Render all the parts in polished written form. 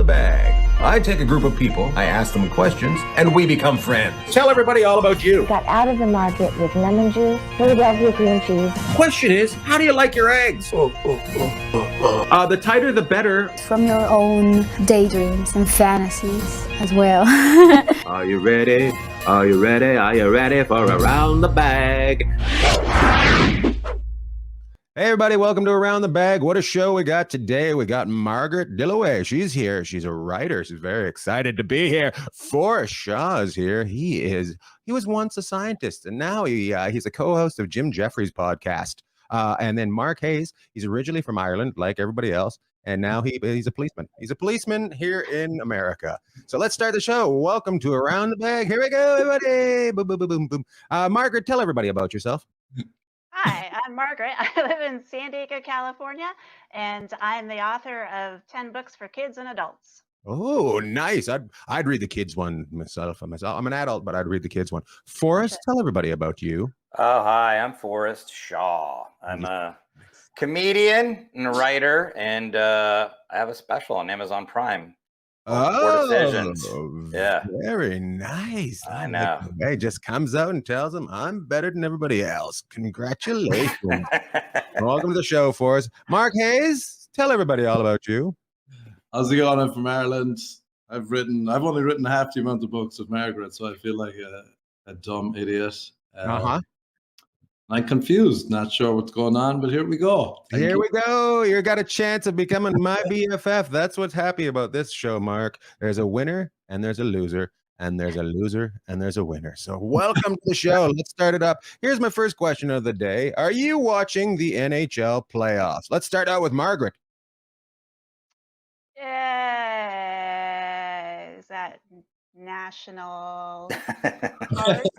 Bag. I take a group of people, I ask them questions, and we become friends. Tell everybody all about you. Got out of the market with lemon juice, Philadelphia cream cheese. Question is, how do you like your eggs? The tighter the better. From your own daydreams and fantasies as well. Are you ready? Are you ready? Are you ready for Around the Bag? Hey everybody, welcome to Around the Bag. What a show we got today. We got Margaret Dilloway. She's here. She's a writer. She's very excited to be here. Forrest Shaw is here. He was once a scientist, and now he's a co-host of Jim Jeffries' podcast. And then Mark Hayes, he's originally from Ireland, like everybody else, and now he's a policeman. He's a policeman here in America. So let's start the show. Welcome to Around the Bag. Here we go, everybody. Boom, boom, boom, boom, boom. Margaret, tell everybody about yourself. Hi, I'm Margaret. I live in San Diego, California, and I'm the author of 10 books for kids and adults. Oh, nice. I'd read the kids one myself. I'm an adult, but I'd read the kids one. Forrest, tell everybody about you. Oh, hi, I'm Forrest Shaw. I'm a comedian and a writer, and I have a special on Amazon Prime. Oh, Decisions. Yeah. Very nice. I know. Hey, just comes out and tells them I'm better than everybody else. Congratulations. Welcome to the show, Forrest. Mark Hayes, tell everybody all about you. How's it going? I'm from Ireland. I've only written half the amount of books of Margaret, so I feel like a dumb idiot. I'm confused, not sure what's going on, but here we go. Here we go. You got a chance of becoming my BFF. That's what's happy about this show, Mark. There's a winner and there's a loser, and there's a loser and there's a winner. So welcome to the show. Let's start it up. Here's my first question of the day. Are you watching the NHL playoffs? Let's start out with Margaret. Is that national?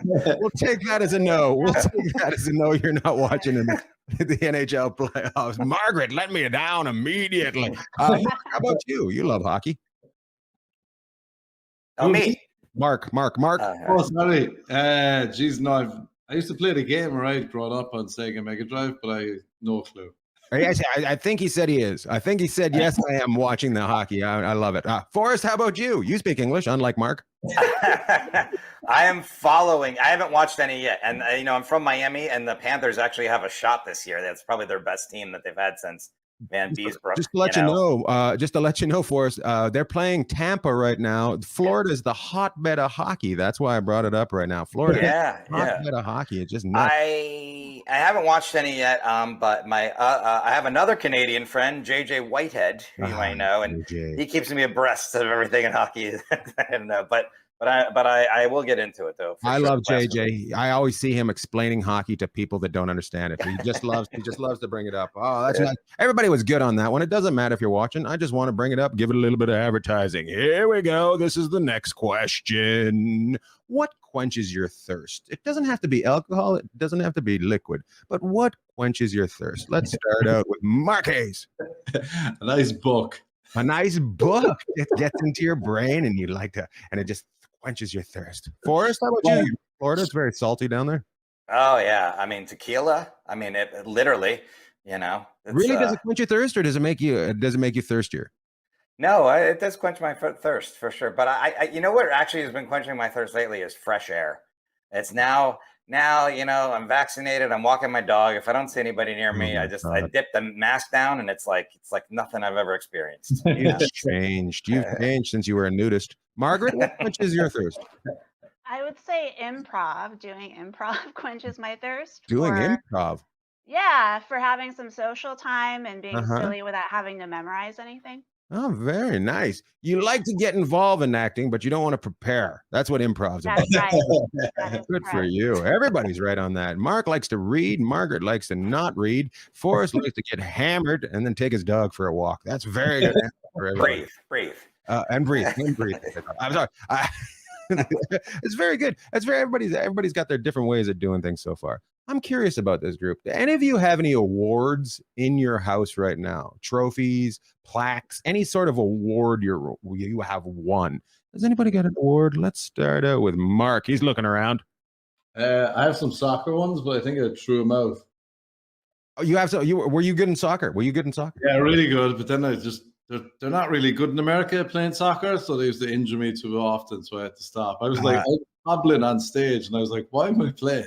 We'll take that as a no. We'll take that as a no. You're not watching the NHL playoffs. Margaret, let me down immediately. How about you? You love hockey. Oh, me. Mark. Oh, sorry. Geez, no, I used to play the game, right? Growing up on Sega Mega Drive, but I no clue. Yes, I think he said he is. I think he said, yes, I am watching the hockey. I love it. Forrest, how about you? You speak English, unlike Mark. I am following. I haven't watched any yet. And, I'm from Miami, and the Panthers actually have a shot this year. That's probably their best team that they've had since Van Beesbrook. Just to let you know, Forrest, they're playing Tampa right now. Florida is the hotbed of hockey. That's why I brought it up right now. Florida, hotbed of hockey. It's just nuts. I haven't watched any yet, but I have another Canadian friend, JJ Whitehead, who you might know, and he keeps me abreast of everything in hockey. I don't know, but I will get into it though. I love JJ. I always see him explaining hockey to people that don't understand it. He just loves to bring it up. Oh, that's nice. Everybody was good on that one. It doesn't matter if you're watching. I just want to bring it up, give it a little bit of advertising. Here we go. This is the next question. What quenches your thirst? It doesn't have to be alcohol. It doesn't have to be liquid. But what quenches your thirst? Let's start out with Mark Hayes. A nice book. A nice book. It gets into your brain and you like to, and it just quenches your thirst. Forrest, how about you? Florida, it's very salty down there. Oh yeah, I mean tequila. I mean it literally. Really, does it quench your thirst, or does it make you thirstier? No, it does quench my thirst for sure. But I what actually has been quenching my thirst lately is fresh air. It's now I'm vaccinated. I'm walking my dog. If I don't see anybody near me, I dip the mask down, and it's like nothing I've ever experienced. You've changed. You've changed since you were a nudist. Margaret, what quenches your thirst? I would say improv. Doing improv quenches my thirst. Doing improv? Yeah, for having some social time and being silly without having to memorize anything. Oh, very nice. You like to get involved in acting, but you don't want to prepare. That's what improv's about. That's right. Good for you. Everybody's right on that. Mark likes to read. Margaret likes to not read. Forrest likes to get hammered and then take his dog for a walk. That's very good. Breathe. And breathe. I'm sorry. It's very good. Everybody's got their different ways of doing things so far. I'm curious about this group. Do any of you have any awards in your house right now? Trophies, plaques, any sort of award you have won? Has anybody got an award? Let's start out with Mark. He's looking around. I have some soccer ones, but I think I threw them out. Oh, were you good in soccer? Yeah, really good. But then I just they're not really good in America playing soccer, so they used to injure me too often, so I had to stop. I was like, I was hobbling on stage, and I was like, why am I playing?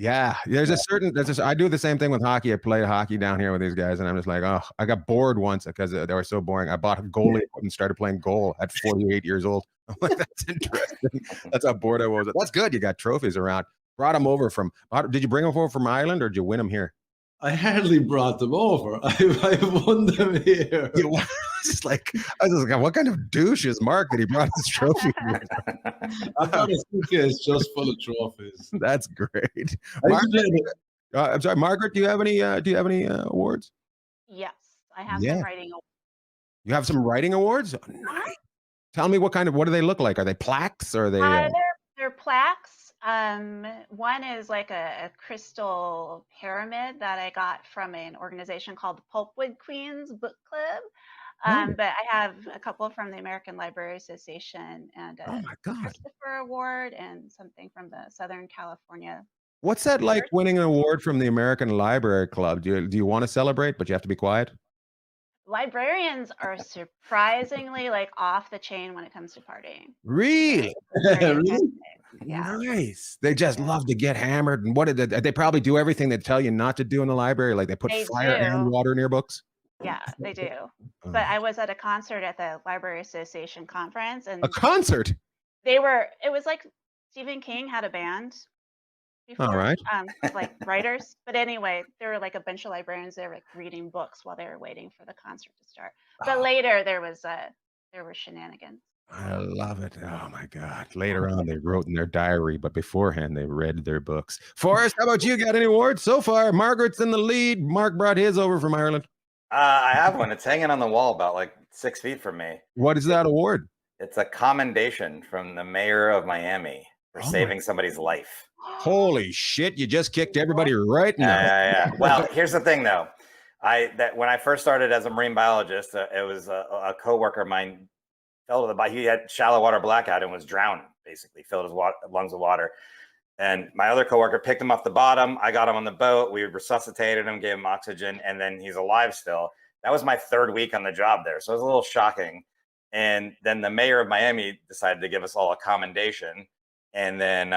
Yeah, I do the same thing with hockey. I play hockey down here with these guys, and I'm just like, oh, I got bored once because they were so boring. I bought a goalie and started playing goal at 48 years old. I'm like, that's interesting. That's how bored I was. That's good. You got trophies around. Brought them over from. Did you bring them over from Ireland, or did you win them here? I hardly brought them over. I won them here. I was just like, what kind of douche is Mark that he brought this trophy here? I've got a suitcase just full of trophies. That's great. I'm sorry, Margaret. Do you have any awards? Yes, I have some writing awards. You have some writing awards? Oh, nice. Tell me what do they look like? Are they plaques or are they? They're plaques. One is like a crystal pyramid that I got from an organization called the Pulpwood Queens Book Club. But I have a couple from the American Library Association and a Christopher Award and something from the Southern California. What's that like, winning an award from the American Library Club? Do you want to celebrate, but you have to be quiet? Librarians are surprisingly like off the chain when it comes to partying. Really? Really? Yeah. Nice. They just love to get hammered. And what did they probably do everything they tell you not to do in the library? Like they put fire and water in your books? Yeah, they do. But I was at a concert at the Library Association conference, and a concert? It was like Stephen King had a band before. All right. Like writers. But anyway, there were like a bunch of librarians there like reading books while they were waiting for the concert to start. But later there were shenanigans. I love it. Oh my God. Later on, they wrote in their diary, but beforehand, they read their books. Forrest, how about you? Got any awards so far? Margaret's in the lead. Mark brought his over from Ireland. I have one. It's hanging on the wall about like 6 feet from me. What is that award? It's a commendation from the mayor of Miami for saving somebody's life. Holy shit. You just kicked everybody right in the Yeah. Well, here's the thing, though. When I first started as a marine biologist, it was a coworker of mine fell to the bottom. He had shallow water blackout and was drowned, basically, filled his lungs with water. And my other coworker picked him off the bottom. I got him on the boat. We resuscitated him, gave him oxygen, and then he's alive still. That was my 3rd week on the job there. So it was a little shocking. And then the mayor of Miami decided to give us all a commendation. And then,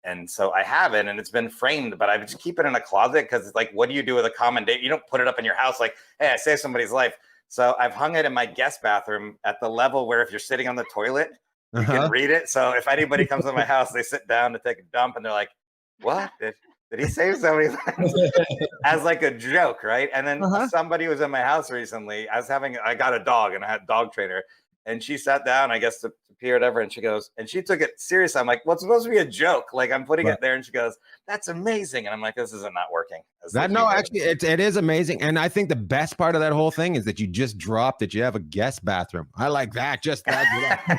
and so I have it, and it's been framed, but I just keep it in a closet because it's like, what do you do with a commendation? You don't put it up in your house like, hey, I saved somebody's life. So I've hung it in my guest bathroom at the level where if you're sitting on the toilet, you can read it. So if anybody comes to my house, they sit down to take a dump and they're like, what? Did he save somebody's life? As like a joke, right? And then somebody was in my house recently. I got a dog and I had a dog trainer. And she sat down, I guess, to pee or whatever. And she goes, and she took it serious. I'm like, well, it's supposed to be a joke. Like, I'm putting it there. And she goes, that's amazing. And I'm like, this isn't not working. Actually, it is amazing. And I think the best part of that whole thing is that you just dropped that you have a guest bathroom. I like that. Just that.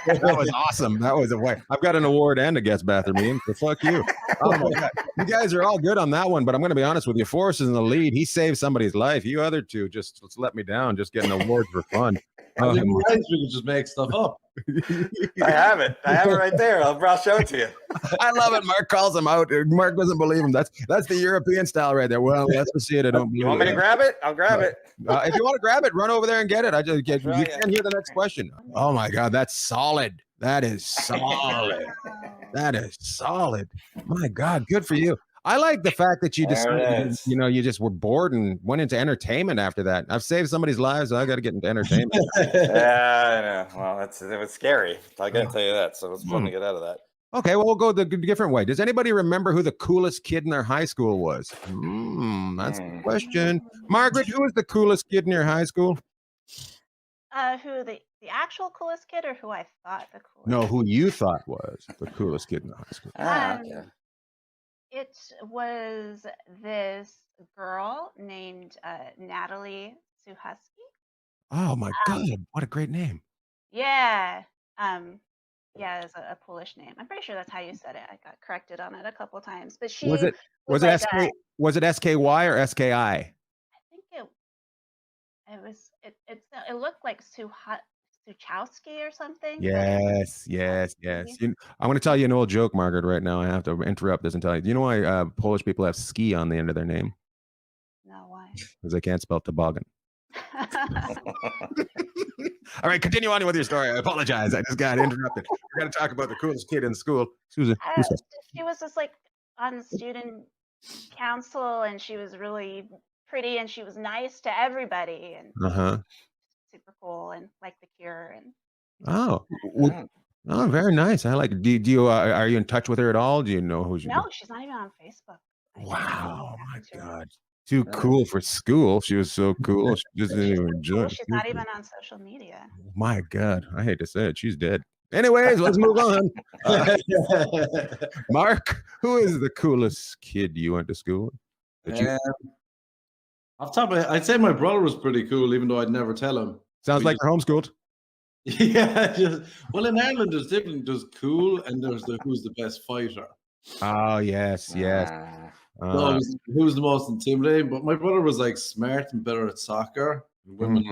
That was awesome. That was a way. I've got an award and a guest bathroom, Ian. So fuck you. Oh my God. You guys are all good on that one. But I'm going to be honest with you. Forrest is in the lead. He saved somebody's life. You other two just let me down. Just getting awards for fun. We can just make stuff up. I have it right there. I'll show it to you. I love it. Mark calls him out. Mark doesn't believe him. That's the European style right there. Well, let's see it. I don't believe it. You want me to grab it? I'll grab it. If you want to grab it, run over there and get it. You can't hear the next question. Oh my God, that's solid. That is solid. That is solid. My God, good for you. I like the fact that you decided, you just were bored and went into entertainment after that. I've saved somebody's lives, so I got to get into entertainment. Yeah, I know. Well, it was scary. I got to tell you that. So it was fun to get out of that. Okay, well, we'll go the different way. Does anybody remember who the coolest kid in their high school was? That's the question. Margaret, who was the coolest kid in your high school? Who the actual coolest kid, or who I thought the coolest? No, who you thought was the coolest kid in the high school. Okay. It was this girl named Natalie Suhusky. Oh my God, what a great name. Yeah. It's a Polish name. I'm pretty sure that's how you said it. I got corrected on it a couple times. But she was it SKY or SKI? I think it looked like Suchowski or something. Yes. I'm going to tell you an old joke, Margaret, right now. I have to interrupt this and tell you. Do you know why Polish people have ski on the end of their name? No, why? Because they can't spell toboggan. All right, continue on with your story. I apologize. I just got interrupted. We're going to talk about the coolest kid in school. Susan. She was just like on student council, and she was really pretty, and she was nice to everybody, and super cool, and like The Cure. And oh, very nice. I like. Do you are you in touch with her at all? Do you know who she? No, she's not even on Facebook. Wow, my God. Too cool for school. She was so cool. She just didn't even enjoy it. She's not even on social media. My God. I hate to say it. She's dead. Anyways, let's move on. Mark, who is the coolest kid you went to school with? Off top of it, I'd say my brother was pretty cool, even though I'd never tell him. Sounds like you're homeschooled. Yeah. Well, in Ireland, there's different. There's cool, and there's who's the best fighter. Oh, yes. So who's the most intimidating? But my brother was like smart and better at soccer. Women,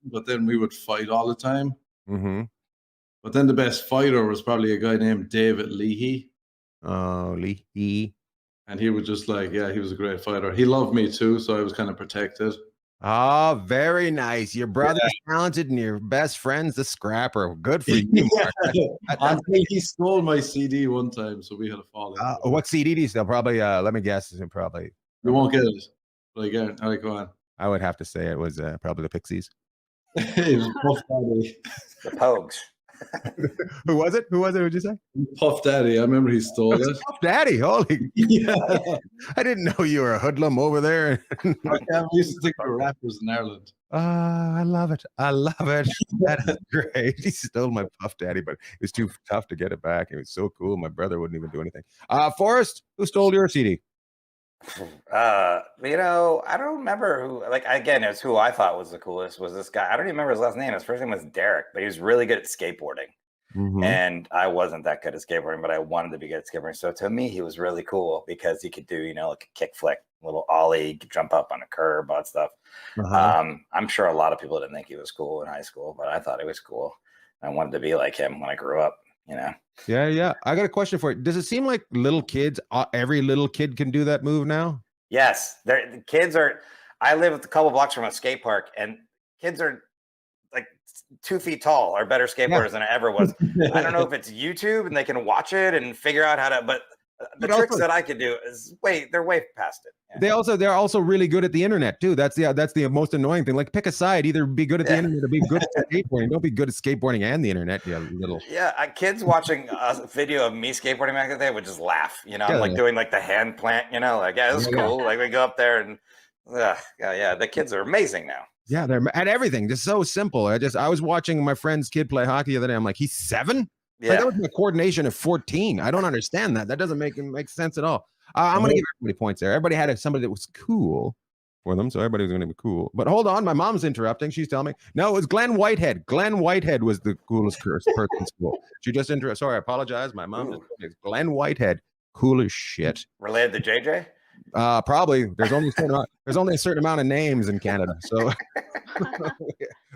but then we would fight all the time. But then the best fighter was probably a guy named David Leahy. Oh, Leahy. And he was just like, yeah, he was a great fighter. He loved me too, so I was kind of protected. Oh, very nice. Your brother's talented and your best friend's the scrapper. Good for you, Mark. Until he stole my CD one time, so we had a fall. What CD do you still? Probably, let me guess. Probably. You won't get it. But again, all right, go on. I would have to say it was probably the Pixies. It was Puff Daddy. The Pogues. Who was it? What'd you say? Puff Daddy. I remember he stole it. Puff Daddy. Holy. Yeah. I didn't know you were a hoodlum over there. We used to think we were rappers in Ireland. I love it. That is great. He stole my Puff Daddy, but it was too tough to get it back. It was so cool. My brother wouldn't even do anything. Forrest, who stole your CD? I don't remember who. Like, again, it was who I thought was the coolest was this guy. I don't even remember his last name. His first name was Derek, but he was really good at skateboarding. And I wasn't that good at skateboarding, but I wanted to be good at skateboarding. So to me, he was really cool because he could do, like a kick flick, a little ollie, jump up on a curb, all that stuff. I'm sure a lot of people didn't think he was cool in high school, but I thought he was cool. I wanted to be like him when I grew up. Yeah. I got a question for you. Does it seem like little kids, every little kid can do that move now? Yes. The kids are, I live a couple blocks from a skate park, and kids are like 2 feet tall, are better skateboarders than I ever was. I don't know if it's YouTube and they can watch it and figure out how to, but the tricks that I could do is they're way past it. Yeah. They're also really good at the internet too. That's the most annoying thing. Like, pick a side, either be good at the internet or be good at skateboarding. Don't be good at skateboarding and the internet, you little. Yeah, kids watching a video of me skateboarding back in the day would just laugh. I'm like doing like the hand plant. Like, yeah, this is cool. Like, we go up there and the kids are amazing now. Yeah, they're at everything. Just so simple. I was watching my friend's kid play hockey the other day. I'm like, he's 7? Yeah. Like, that was my coordination of 14. I don't understand that. That doesn't make sense at all. I'm going to give everybody points there. Everybody had somebody that was cool for them, so everybody was going to be cool. But hold on, my mom's interrupting. She's telling me, no, it was Glenn Whitehead. Glenn Whitehead was the coolest person in school. She just Sorry, I apologize. My mom just Glenn Whitehead, cool as shit. Related to JJ? Probably. There's only a certain amount of names in Canada, so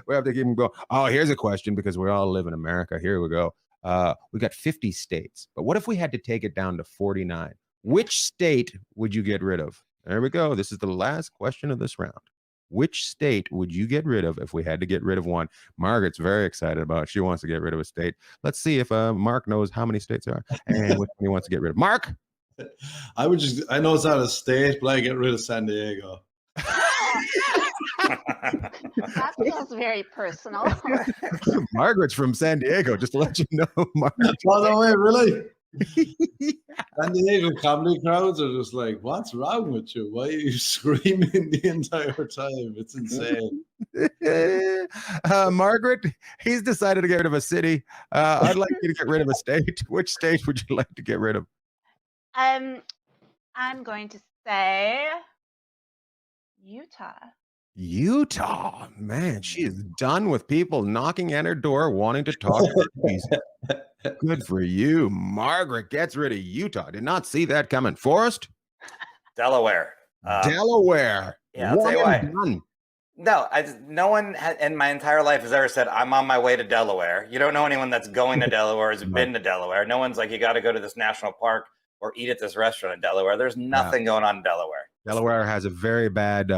we have to keep them going. Oh, here's a question, because we all live in America. Here we go. We got 50 states, but what if we had to take it down to 49? Which state would you get rid of? There we go. This is the last question of this round. Which state would you get rid of if we had to get rid of one? Margaret's very excited about it. She wants to get rid of a state. Let's see if Mark knows how many states there are and which one he wants to get rid of. Mark? I know it's not a state, but I get rid of San Diego. That feels very personal. Margaret's from San Diego, just to let you know, Mark. Oh, no way, really? San Diego comedy crowds are just like, what's wrong with you? Why are you screaming the entire time? It's insane. Margaret, he's decided to get rid of a city. I'd like you to get rid of a state. Which state would you like to get rid of? I'm going to say Utah. Man, she is done with people knocking at her door wanting to talk to her. Good for you. Margaret gets rid of Utah. Did not see that coming. Forrest? Delaware. Delaware. Yeah, I'll tell you why. No one in my entire life has ever said, I'm on my way to Delaware. You don't know anyone that's going to Delaware, has been to Delaware. No one's like, you got to go to this national park or eat at this restaurant in Delaware. There's nothing going on in Delaware. Delaware has a very bad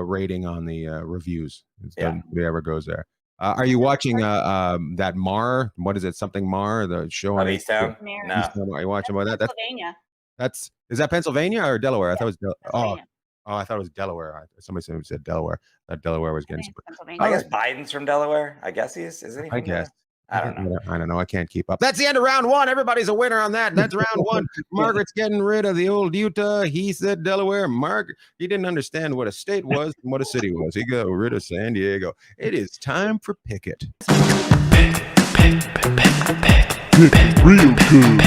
rating on the reviews. Nobody ever goes there. Are you watching that Mar? What is it? Something Mar? The show on Easttown? No. Easttown. Are you watching about that? Pennsylvania. Is that Pennsylvania or Delaware? I thought it was Pennsylvania. I thought it was Delaware. Somebody said Delaware. That Delaware was getting. I guess Biden's from Delaware. I guess isn't he? I guess. I don't know. I don't know. I can't keep up. That's the end of round one. Everybody's a winner on that. That's round one. Margaret's getting rid of the old Utah. He said Delaware. He didn't understand what a state was and what a city was. He got rid of San Diego. It is time for Pickett. Real good.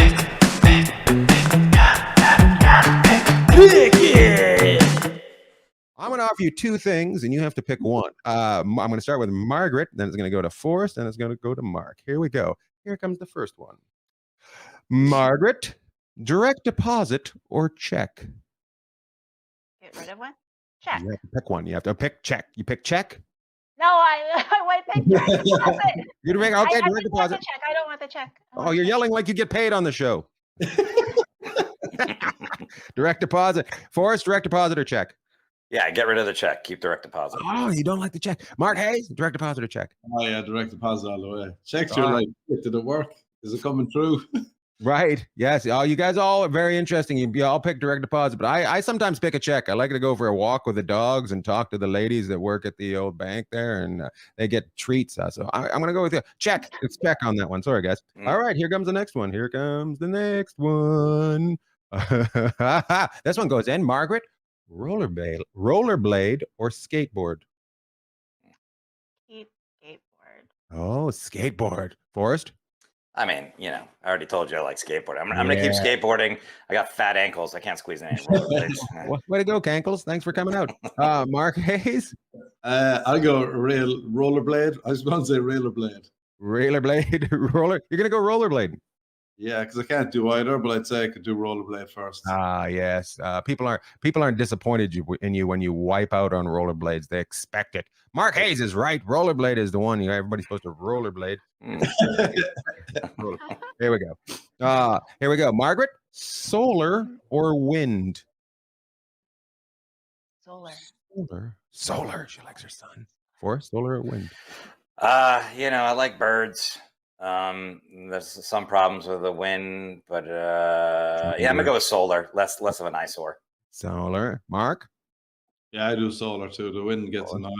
Pickett. I'm going to offer you two things, and you have to pick one. I'm going to start with Margaret, then it's going to go to Forrest, then it's going to go to Mark. Here we go. Here comes the first one. Margaret, direct deposit or check? Get rid of one? Check. You have to pick one. You have to pick check. You pick check? No, I want to pick direct deposit. You pick, okay, I direct deposit. Check. I don't want the check. Oh, you're yelling like you get paid on the show. Direct deposit. Forrest, direct deposit or check? Yeah, get rid of the check. Keep direct deposit. Oh, you don't like the check. Mark Hayes, direct deposit or check? Oh, yeah, direct deposit all the way. Checks are like, did it work? Is it coming through? Right. Yes. Oh, you guys all are very interesting. You all pick direct deposit, but I sometimes pick a check. I like to go for a walk with the dogs and talk to the ladies that work at the old bank there, and they get treats. So I'm going to go with you. Check. It's check on that one. Sorry, guys. All right. Here comes the next one. Here comes the next one. This one goes in. Margaret, rollerblade or skateboard? Keep skateboard. Oh, skateboard. Forrest? I mean, I already told you I like skateboarding. I'm going to keep skateboarding. I got fat ankles. I can't squeeze in any rollerblades. Way to go, Cankles. Thanks for coming out. Mark Hayes? I'll go rollerblade. I was going to say rollerblade. Rollerblade? You're going to go rollerblading? Yeah, because I can't do either, but I'd say I could do rollerblade first. Yes. People aren't disappointed in you when you wipe out on rollerblades. They expect it. Mark Hayes is right. Rollerblade is the one. Everybody's supposed to rollerblade. Here we go. Here we go. Margaret, solar or wind? Solar. Solar. She likes her sun. Forrest, solar or wind? I like birds. There's some problems with the wind, but I'm gonna go with solar. Less of an eyesore. Solar. Mark? Yeah, I do solar too. The wind gets annoying.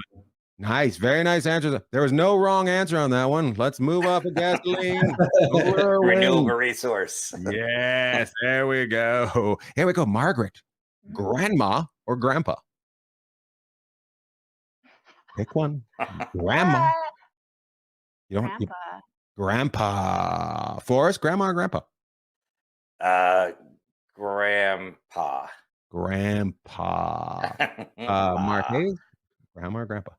Nice, very nice answer. There was no wrong answer on that one. Let's move off of gasoline. Renewable resource. Yes, there we go. Here we go. Margaret, grandma or grandpa? Pick one. Grandma. Grandpa. Forrest, grandma or grandpa? Grandpa. Mark Hayes, grandma or grandpa?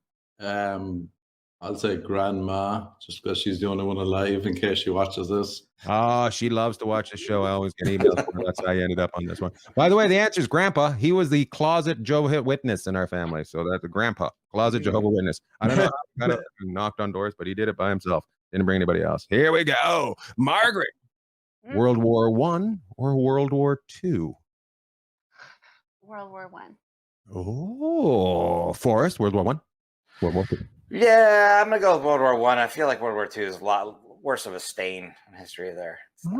I'll say grandma, just because she's the only one alive in case she watches this. Oh, she loves to watch the show. I always get emails from her. That's how I ended up on this one. By the way, the answer is grandpa. He was the closet Jehovah's Witness in our family. So that's the grandpa, closet Jehovah's Witness. I don't know how he knocked on doors, but he did it by himself. Didn't bring anybody else. Here we go. Margaret, World War I or World War II? World War I. Oh, Forrest, World War I? World War II. Yeah, I'm going to go with World War I. I feel like World War II is a lot worse of a stain in history there. A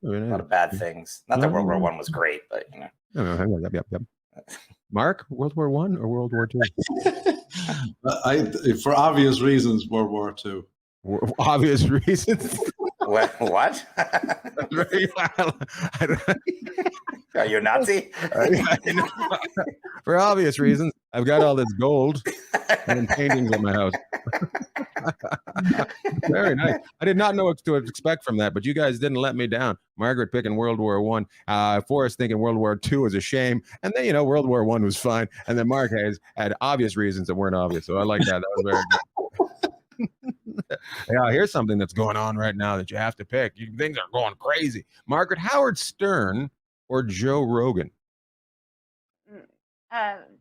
lot of bad things. Not that World War I was great, but, Yep. Mark, World War I or World War II? II? For obvious reasons, World War II. Obvious reasons. What? Are you a Nazi? For obvious reasons, I've got all this gold and paintings in my house. Very nice. I did not know what to expect from that, but you guys didn't let me down. Margaret picking World War I, Forrest thinking World War II was a shame, and then World War I was fine, and then Mark Hayes had obvious reasons that weren't obvious. So I like that. That was very good. Yeah, here's something that's going on right now that you have to pick. Things are going crazy. Margaret, Howard Stern or Joe Rogan?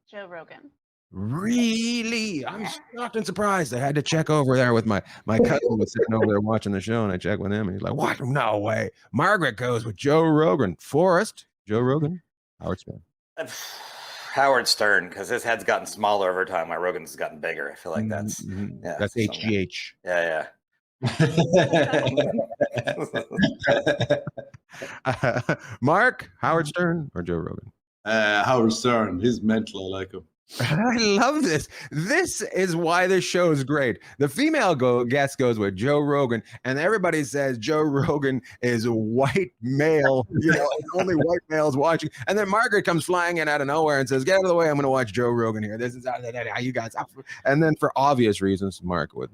Joe Rogan. Really? I'm shocked and surprised. I had to check over there with my cousin was sitting over there watching the show, and I checked with him, and he's like, "What? No way." Margaret goes with Joe Rogan. Forrest, Joe Rogan, Howard Stern. Howard Stern, because his head's gotten smaller over time. My Rogan's has gotten bigger. I feel like that's that's HGH. Yeah. Mark, Howard Stern or Joe Rogan? Howard Stern. He's mental. I like him. I love this. This is why this show is great. The female guest goes with Joe Rogan, and everybody says Joe Rogan is a white male, and only white males watching. And then Margaret comes flying in out of nowhere and says, "Get out of the way! I'm going to watch Joe Rogan here. This is how you guys." And then, for obvious reasons, Mark would.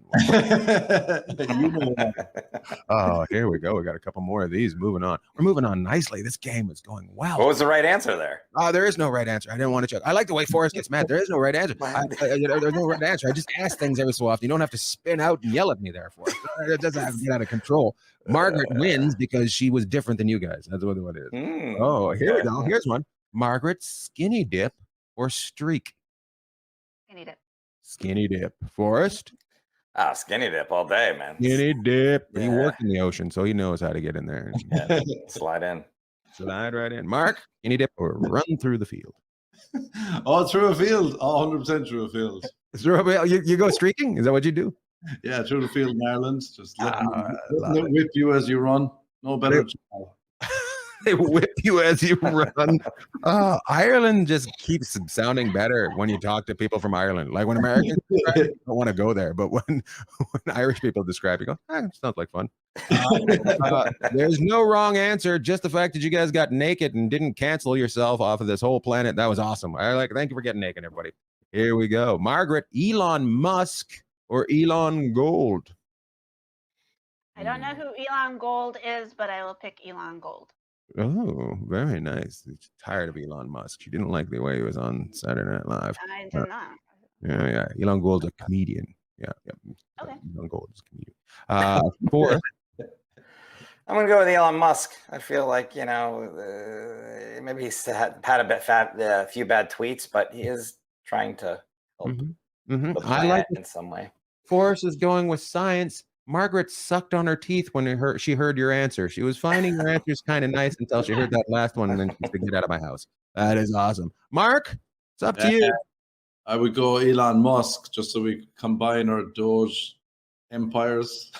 Oh, here we go. We got a couple more of these. Moving on. We're moving on nicely. This game is going well. What was the right answer there? There is no right answer. I didn't want to check. I like the way Forrest gets mad. There is no right answer. There's no right answer. I just ask things every so often. You don't have to spin out and yell at me there for it. It doesn't have to get out of control. Margaret wins because she was different than you guys. That's what it is. Oh, here we go. Here's one. Margaret, skinny dip or streak? Skinny dip. Skinny dip. Forrest? Skinny dip all day, man. Skinny dip. He worked in the ocean, so he knows how to get in there. Slide in. Slide right in. Mark, skinny dip or run through the field? Through a field. 100% through a field. You go streaking? Is that what you do? Yeah, through the field in Ireland. Just letting it whip you as you run. No better. They whip you as you run. Ireland just keeps sounding better when you talk to people from Ireland. Like when Americans describe it, I don't want to go there, but when Irish people describe it, you go, it sounds like fun. There's no wrong answer. Just the fact that you guys got naked and didn't cancel yourself off of this whole planet. That was awesome. Thank you for getting naked, everybody. Here we go. Margaret, Elon Musk or Elon Gold? I don't know who Elon Gold is, but I will pick Elon Gold. Oh, very nice. She's tired of Elon Musk. She didn't like the way he was on Saturday Night Live. I did not. Yeah. Elon Gold's a comedian. Yeah. Okay. Elon Gold is a comedian. Fourth. I'm going to go with Elon Musk. I feel like, maybe he's had a few bad tweets, but he is trying to help the I like planet in some way. Forrest is going with science. Margaret sucked on her teeth when she heard your answer. She was finding your answers kind of nice until she heard that last one, and then she said, "Get out of my house." That is awesome. Mark, it's up to you. I would go Elon Musk just so we combine our Doge empires.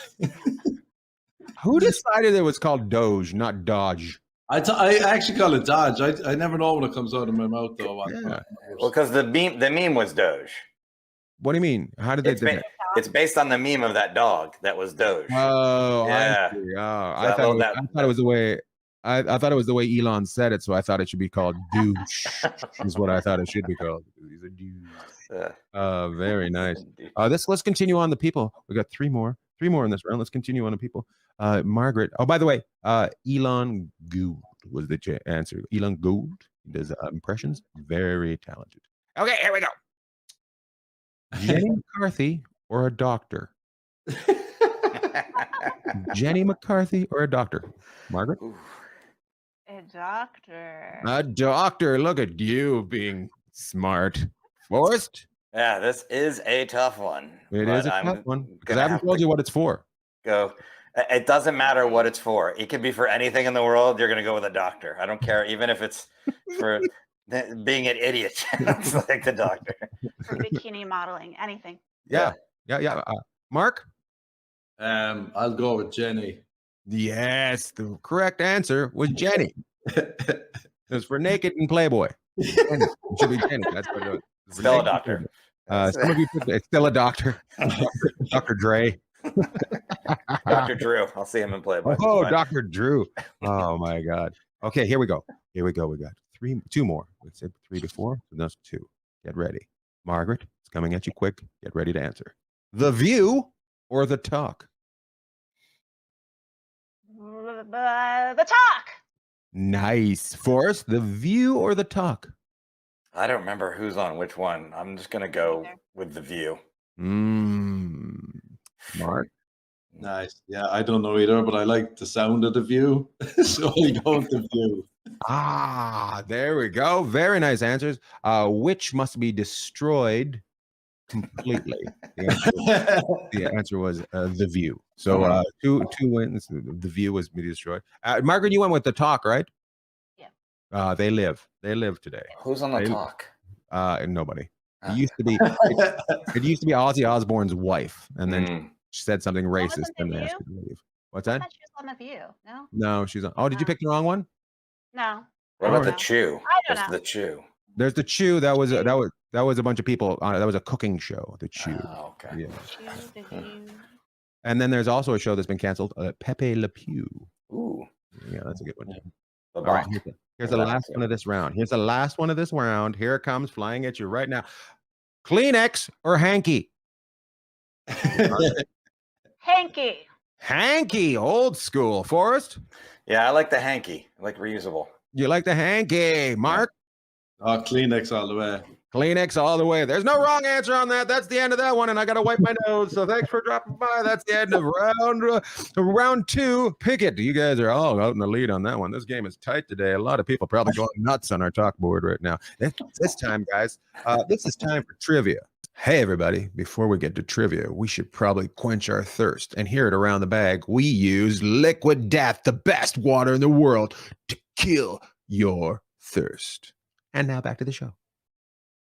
Who decided it was called Doge, not Dodge? I actually call it Dodge. I never know when it comes out of my mouth, though. Yeah. Well, because the meme was Doge. What do you mean? How did they do that? It's based on the meme of that dog that was Doge. Oh, yeah. I thought it was the way. I thought it was the way Elon said it, so I thought it should be called douche. Is what I thought it should be called. He's a douche. Very nice. Let's continue on the people. We got three more in this round. Let's continue on the people. Margaret. Oh, by the way, Elon Gould was the answer. Elon Gould does impressions. Very talented. Okay, here we go. Jenny McCarthy or a doctor? Jenny McCarthy or a doctor? Margaret? A doctor. A doctor. Look at you being smart. Forrest? Yeah, this is a tough one. It is a tough one because I haven't told you what it's for. Go. It doesn't matter what it's for. It could be for anything in the world. You're going to go with a doctor. I don't care, even if it's for being an idiot. It's like the doctor. For bikini modeling, anything. Yeah. Mark? I'll go with Jenny. Yes, the correct answer was Jenny. It was for naked and Playboy. It should be Jenny. That's what it was. Still a doctor. Some of you put it's still a doctor. Dr. Dre. Dr. Drew. I'll see him in Playboy. Oh, Dr. Drew. Oh my God. Okay, here we go. We got two more. We said 3 before, so that's 2. Get ready. Margaret, it's coming at you quick. Get ready to answer. The View or The Talk? The Talk. Nice. Forrest, The View or The Talk? I don't remember who's on which one. I'm just going to go with The View. Mark? Nice. Yeah, I don't know either, but I like the sound of The View. So I go with The View. There we go. Very nice answers. Which must be destroyed completely? The answer was The View. So 2 wins. The View was be destroyed. Margaret, you went with The Talk, right? Yeah. They live today. Who's on The Talk? Nobody. It used to be. It used to be Ozzy Osbourne's wife, and then she said something racist and asked her to leave. What's I that? thought she was on The View. No. No, she's on. Oh, did you pick the wrong one? No. What about the Chew? I don't There's know. the Chew. There's the Chew. That was a bunch of people. That was a cooking show. The Chew. Oh, okay. Yeah. The View. And then there's also a show that's been canceled. Pepe Le Pew. Ooh. Yeah, that's a good one. All right. Here's the last one of this round. Here's the last one of this round. Here it comes, flying at you right now. Kleenex or hanky? Hanky. Hanky, old school. Forrest? Yeah, I like the hanky. I like reusable. You like the hanky. Mark? Oh, Kleenex all the way. Kleenex all the way. There's no wrong answer on that. That's the end of that one, and I got to wipe my nose. So thanks for dropping by. That's the end of round two. Pick it. You guys are all out in the lead on that one. This game is tight today. A lot of people probably going nuts on our talk board right now. This time, guys, this is time for trivia. Hey, everybody, before we get to trivia, we should probably quench our thirst. And here at Around the Bag, we use Liquid Death, the best water in the world, to kill your thirst. And now back to the show.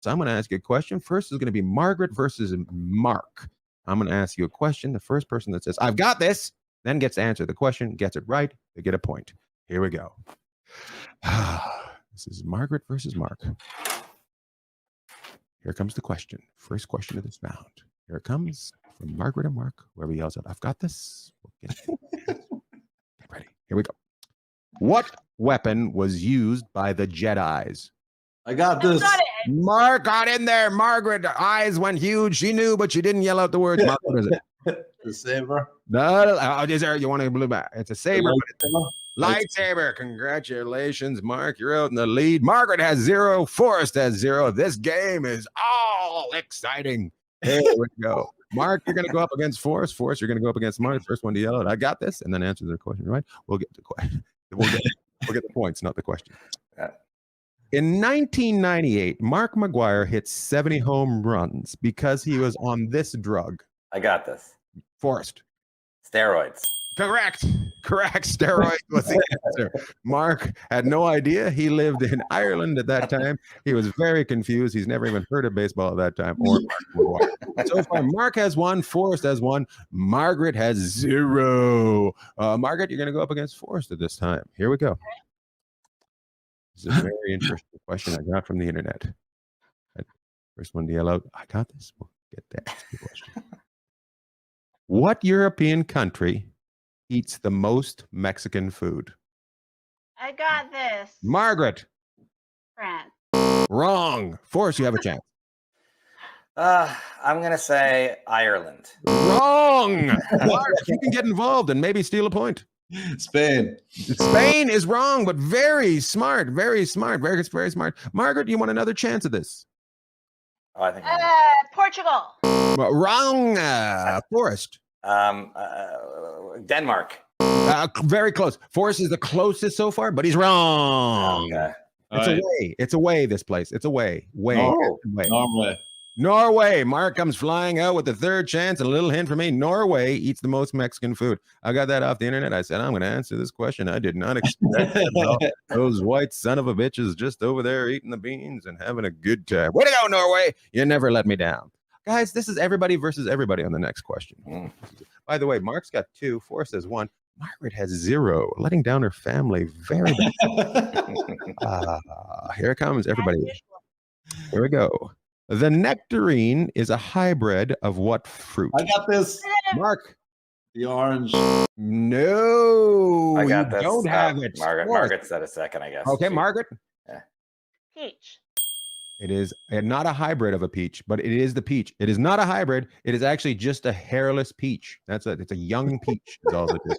So I'm going to ask you a question. First is going to be Margaret versus Mark. I'm going to ask you a question. The first person that says, I've got this, then gets to answer the question, gets it right, they get a point. Here we go. This is Margaret versus Mark. Here comes the question. First question of this round. Here it comes from Margaret and Mark. Whoever yells out, I've got this. Get ready. Here we go. What weapon was used by the Jedis? I got this. Mark got in there. Margaret, eyes went huge. She knew, but she didn't yell out the words. Mark, what is it? The saber. No, is there? You want to blue back? It's a saber. Lightsaber. Congratulations, Mark. You're out in the lead. Margaret has 0. Forrest has 0. This game is all exciting. Here we go. Mark, you're going to go up against Forrest. Forrest, you're going to go up against Mark. First one to yell out, I got this, and then answer the question, right? We'll get the question. We'll get the points, not the question. In 1998, Mark McGuire hit 70 home runs because he was on this drug. I got this. Forrest. Steroids. Correct. Steroids was the answer. Mark had no idea. He lived in Ireland at that time. He was very confused. He's never even heard of baseball at that time. Or Mark McGuire. So far, Mark has 1. Forrest has 1. Margaret has 0. Margaret, you're going to go up against Forrest at this time. Here we go. This is a very interesting question I got from the internet. First one to yell out, I got this. We'll get that question. What European country eats the most Mexican food? I got this. Margaret. France. Wrong. Forrest, you have a chance. I'm going to say Ireland. Wrong. Mark, you can get involved and maybe steal a point. Spain. Spain is wrong, but very smart. Very smart. Very smart. Margaret, you want another chance at this? Oh, I think Portugal. Wrong. Forrest. Denmark. Very close. Forrest is the closest so far, but he's wrong. Okay. It's away. It's away, this place. It's away. Norway. Mark comes flying out with the third chance. And a little hint for me. Norway eats the most Mexican food. I got that off the internet. I said, I'm going to answer this question. I did not expect those white son of a bitches just over there eating the beans and having a good time. Way to go, Norway. You never let me down. Guys, this is everybody versus everybody on the next question. By the way, Mark's got 2. Forrest has 1. Margaret has 0, letting down her family very bad. Here it comes, everybody. Here we go. The nectarine is a hybrid of what fruit? I got this. Mark. The orange. No. I got this. Don't have it. Margaret said a second, I guess. Okay, Margaret. Yeah. Peach. It is not a hybrid of a peach, but it is the peach. It is not a hybrid. It is actually just a hairless peach. It's a young peach. Is all it is.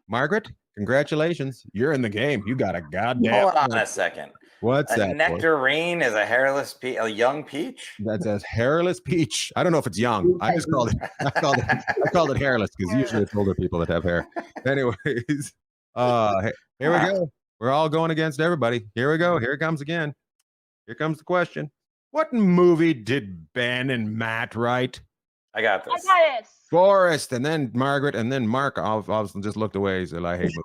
Margaret, congratulations. You're in the game. You got a goddamn. Hold on a second. What's that? A nectarine is a hairless peach, a young peach? That's a hairless peach. I don't know if it's young. I just called it hairless because usually it's older people that have hair. Anyways, here we go. We're all going against everybody. Here we go. Here it comes again. Here comes the question. What movie did Ben and Matt write? I got this. I got it. Forrest, and then Margaret, and then Mark. I'll just looked away. He said, I hate movies.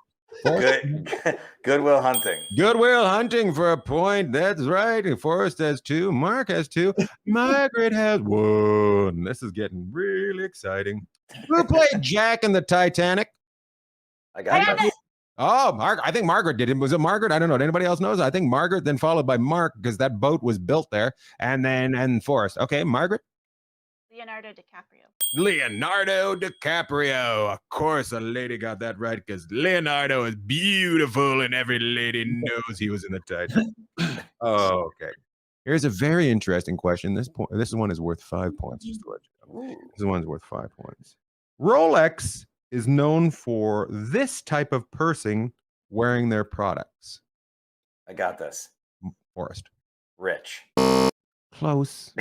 Goodwill Hunting. Goodwill Hunting for a point. That's right. Forrest has 2. Mark has 2. Margaret has 1. This is getting really exciting. Who played Jack in the Titanic? I got this. Oh, I think Margaret did it. Was it Margaret? I don't know. Anybody else knows? I think Margaret, then followed by Mark, because that boat was built there, and Forrest. Okay, Margaret. Leonardo DiCaprio. Leonardo DiCaprio. Of course, a lady got that right, because Leonardo is beautiful, and every lady knows he was in the Titanic. Oh, okay. Here's a very interesting question. This one is worth 5 points. Just to let you know. This one's worth 5 points. Rolex is known for this type of person wearing their products. I got this. Forrest. Rich. Close.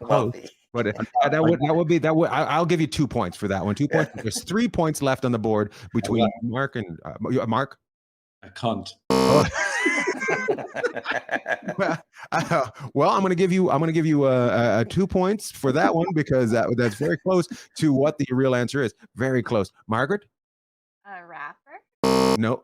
Close. But I'll give you 2 points for that one. 2 points. There's 3 points left on the board between Mark and Mark. A cunt. Oh. Well, I'm going to give you 2 points for that one, because that's very close to what the real answer is. Very close. Margaret? A rapper? No.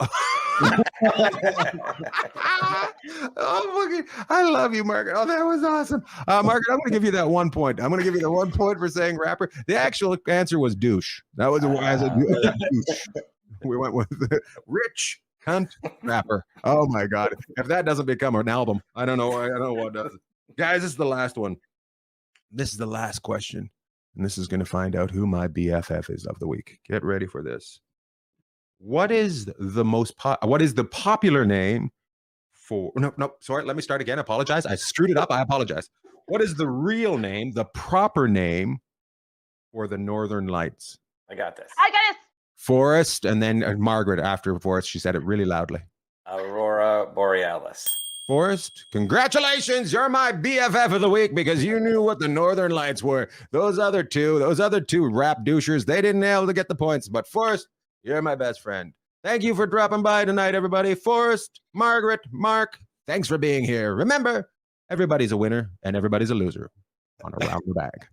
Oh, I love you, Margaret. Oh, that was awesome. Margaret, I'm going to give you that 1 point. I'm going to give you the 1 point for saying rapper. The actual answer was douche. That was a douche. We went with rich cunt rapper. Oh my God. If that doesn't become an album, I don't know what does. Guys, this is the last one. This is the last question. And this is going to find out who my BFF is of the week. Get ready for this. What is the popular name for sorry, let me start again. I apologize. I screwed it up. I apologize. What is the real name, the proper name for the Northern Lights? I got this. Forrest, and then Margaret after Forrest. She said it really loudly. Aurora Borealis. Forrest, congratulations. You're my BFF of the week, because you knew what the Northern Lights were. Those other two rap douchers, they didn't able to get the points. But Forrest, you're my best friend. Thank you for dropping by tonight, everybody. Forrest, Margaret, Mark, thanks for being here. Remember, everybody's a winner and everybody's a loser on Around the Bagg.